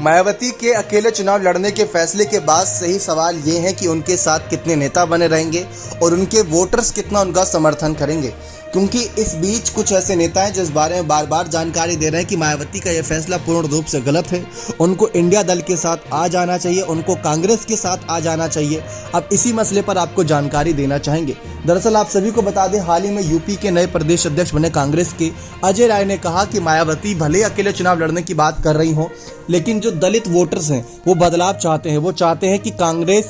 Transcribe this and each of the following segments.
मायावती के अकेले चुनाव लड़ने के फैसले के बाद सही सवाल ये है कि उनके साथ कितने नेता बने रहेंगे और उनके वोटर्स कितना उनका समर्थन करेंगे, क्योंकि इस बीच कुछ ऐसे नेता हैं जिस बारे में बार बार जानकारी दे रहे हैं कि मायावती का यह फैसला पूर्ण रूप से गलत है। उनको इंडिया दल के साथ आ जाना चाहिए, उनको कांग्रेस के साथ आ जाना चाहिए। अब इसी मसले पर आपको जानकारी देना चाहेंगे। दरअसल आप सभी को बता दें, हाल ही में यूपी के नए प्रदेश अध्यक्ष बने कांग्रेस के अजय राय ने कहा कि मायावती भले अकेले चुनाव लड़ने की बात कर रही हो, लेकिन जो दलित वोटर्स हैं वो बदलाव चाहते हैं। वो चाहते हैं कि कांग्रेस,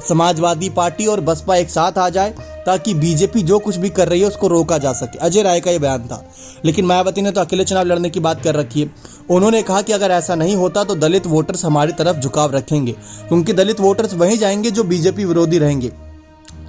समाजवादी पार्टी और बसपा एक साथ आ जाए ताकि बीजेपी जो कुछ भी कर रही है उसको रोका जा सके। अजय राय का ये बयान था। लेकिन मायावती ने तो अकेले चुनाव लड़ने की बात कर रखी है। उन्होंने कहा कि अगर ऐसा नहीं होता तो दलित वोटर्स हमारी तरफ झुकाव रखेंगे, क्योंकि दलित वोटर्स वहीं जाएंगे जो बीजेपी विरोधी रहेंगे,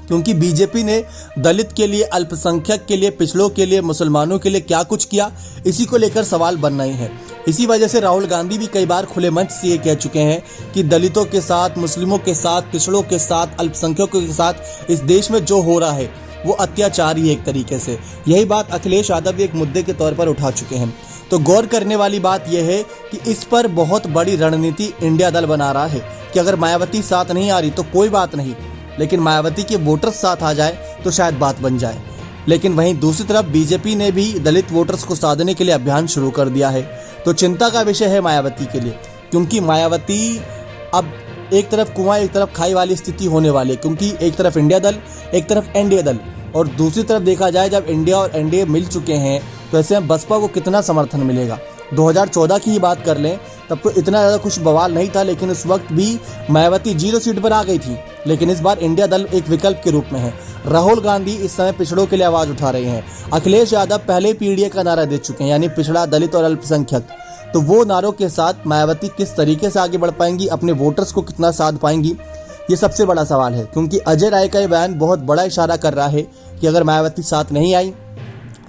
क्योंकि बीजेपी ने दलित के लिए, अल्पसंख्यक के लिए, पिछड़ों के लिए, मुसलमानों के लिए क्या कुछ किया, इसी को लेकर सवाल बन रहे हैं। इसी वजह से राहुल गांधी भी कई बार खुले मंच से ये कह चुके हैं कि दलितों के साथ, मुस्लिमों के साथ, पिछड़ों के साथ, अल्पसंख्यकों के साथ इस देश में जो हो रहा है वो अत्याचार ही एक तरीके से। यही बात अखिलेश यादव भी एक मुद्दे के तौर पर उठा चुके हैं। तो गौर करने वाली बात यह है कि इस पर बहुत बड़ी रणनीति इंडिया दल बना रहा है कि अगर मायावती साथ नहीं आ रही तो कोई बात नहीं, लेकिन मायावती के वोटर्स साथ आ जाए तो शायद बात बन जाए। लेकिन वहीं दूसरी तरफ बीजेपी ने भी दलित वोटर्स को साधने के लिए अभियान शुरू कर दिया है। तो चिंता का विषय है मायावती के लिए, क्योंकि मायावती अब एक तरफ कुआं एक तरफ खाई वाली स्थिति होने वाली है, क्योंकि एक तरफ इंडिया दल, एक तरफ एनडीए दल, और दूसरी तरफ देखा जाए जब इंडिया और एनडीए मिल चुके हैं तो ऐसे में बसपा को कितना समर्थन मिलेगा। 2014 की ही बात कर लें, तब तो इतना ज़्यादा कुछ बवाल नहीं था, लेकिन उस वक्त भी मायावती 0 सीट पर आ गई थी। लेकिन इस बार इंडिया दल एक विकल्प के रूप में है। राहुल गांधी इस समय पिछड़ों के लिए आवाज़ उठा रहे हैं। अखिलेश यादव पहले पीडीए का नारा दे चुके हैं, यानी पिछड़ा, दलित और अल्पसंख्यक। तो वो नारों के साथ मायावती किस तरीके से आगे बढ़ पाएंगी, अपने वोटर्स को कितना साध पाएंगी, ये सबसे बड़ा सवाल है। क्योंकि अजय राय का ये बयान बहुत बड़ा इशारा कर रहा है कि अगर मायावती साथ नहीं आई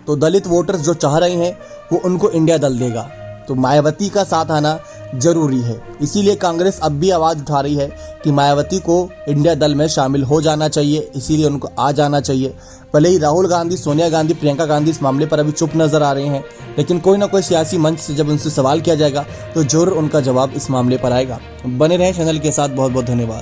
तो दलित वोटर्स जो चाह रहे हैं वो उनको इंडिया दल देगा। तो मायावती का साथ आना जरूरी है। इसीलिए कांग्रेस अब भी आवाज़ उठा रही है कि मायावती को इंडिया दल में शामिल हो जाना चाहिए, इसीलिए उनको आ जाना चाहिए। भले ही राहुल गांधी, सोनिया गांधी, प्रियंका गांधी इस मामले पर अभी चुप नजर आ रहे हैं, लेकिन कोई ना कोई सियासी मंच से जब उनसे सवाल किया जाएगा तो जरूर उनका जवाब इस मामले पर आएगा। बने रहें चैनल के साथ। बहुत बहुत धन्यवाद।